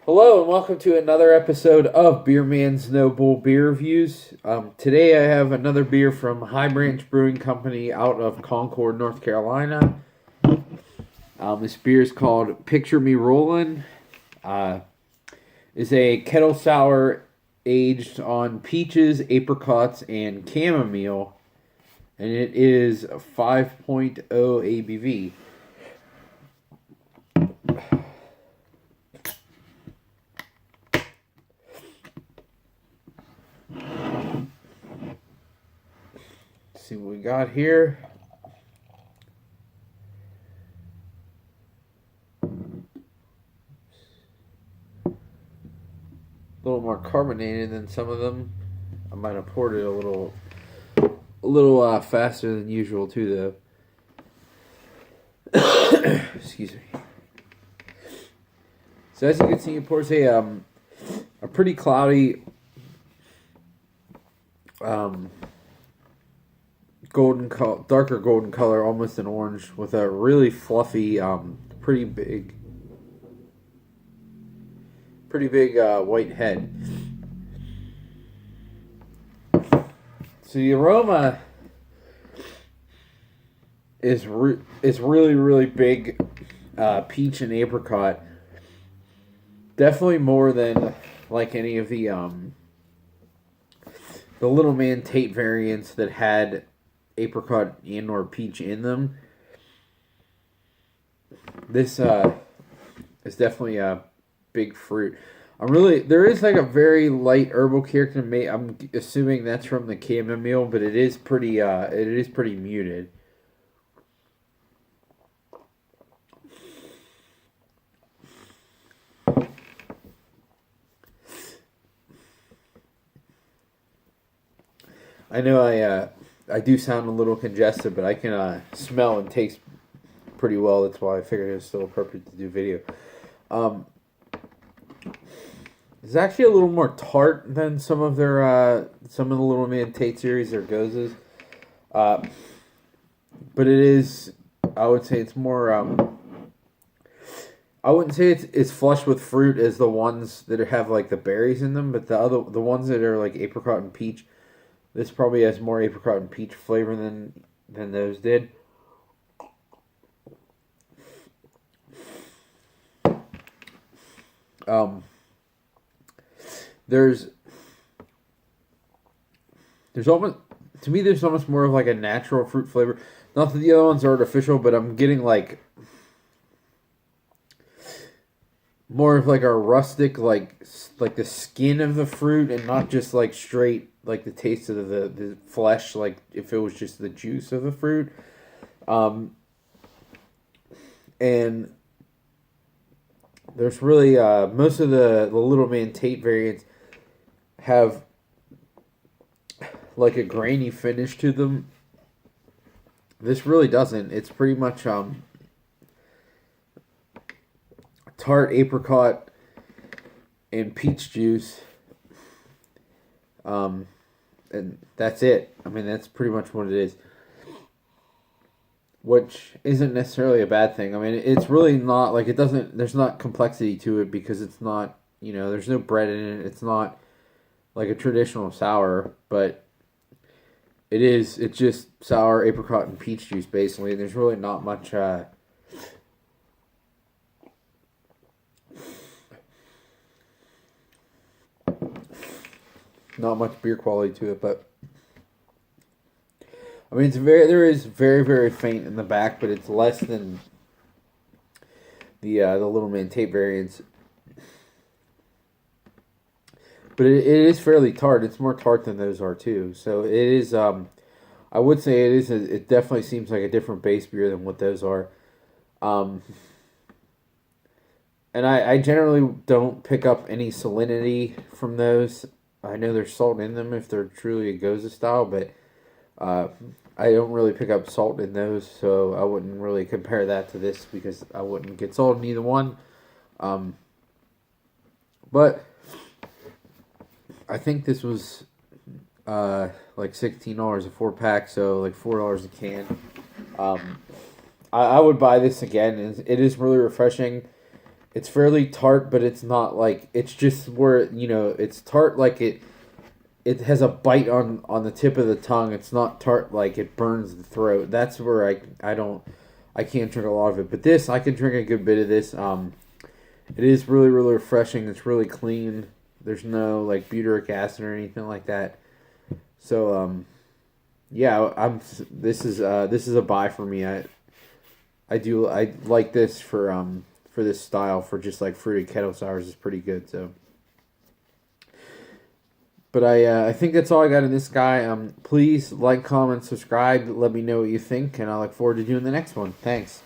Hello and welcome to another episode of Beer Man's Noble Beer Reviews. Today I have another beer from High Branch Brewing Company out of Concord, North Carolina. This beer is called Picture Me Rollin'. Is a kettle sour aged on peaches, apricots, and chamomile, and it is 5.0 ABV. See what we got here. A little more carbonated than some of them. I might have poured it a little faster than usual too, though. Excuse me. So as you can see, it pours a pretty cloudy darker golden color, almost an orange, with a really fluffy, pretty big white head. So the aroma is really big, peach and apricot. Definitely more than like any of the Little Man Tate variants that had apricot and or peach in them. This is definitely a big fruit. There is like a very light herbal character. I'm assuming that's from the chamomile, but it is pretty muted. I know I do sound a little congested, but I can smell and taste pretty well. That's why I figured it was still appropriate to do video. It's actually a little more tart than some of the Little Man Tate series or Gozes. But it is, I would say it's more, I wouldn't say it's flush with fruit as the ones that have like the berries in them, but the ones that are like apricot and peach, this probably has more apricot and peach flavor than those did. There's almost, to me, there's almost more of like a natural fruit flavor. Not that the other ones are artificial, but I'm getting like more of like a rustic, like the skin of the fruit, and not just like straight like the taste of the flesh, like if it was just the juice of the fruit. And there's really most of the Little Man Tate variants have like a grainy finish to them. This really doesn't. It's pretty much tart apricot and peach juice. And that's it. I mean, that's pretty much what it is. Which isn't necessarily a bad thing. I mean, it's really not like there's not complexity to it because it's not, there's no bread in it. It's not like a traditional sour, but it's just sour apricot and peach juice basically. There's really not much beer quality to it, but I mean there is very faint in the back, but it's less than the Little Man Tate variants. But it is fairly tart. It's more tart than those are too. So it is. I would say it is. It definitely seems like a different base beer than what those are. And I generally don't pick up any salinity from those. I know there's salt in them if they're truly a Goza style, but I don't really pick up salt in those, so I wouldn't really compare that to this because I wouldn't get salt in either one. But I think this was like $16 a 4-pack, so like $4 a can. I would buy this again. It is really refreshing. It's fairly tart, but it's not like it's just where it's tart like it has a bite on the tip of the tongue. It's not tart like it burns the throat. That's where I can't drink a lot of it. But this I can drink a good bit of this. It is really really refreshing. It's really clean. There's no like butyric acid or anything like that. So yeah, this is a buy for me. I like this for this style for just like fruited kettle sours is pretty good. So. But I think that's all I got in this guy. Please like, comment, subscribe. Let me know what you think, and I look forward to doing the next one. Thanks.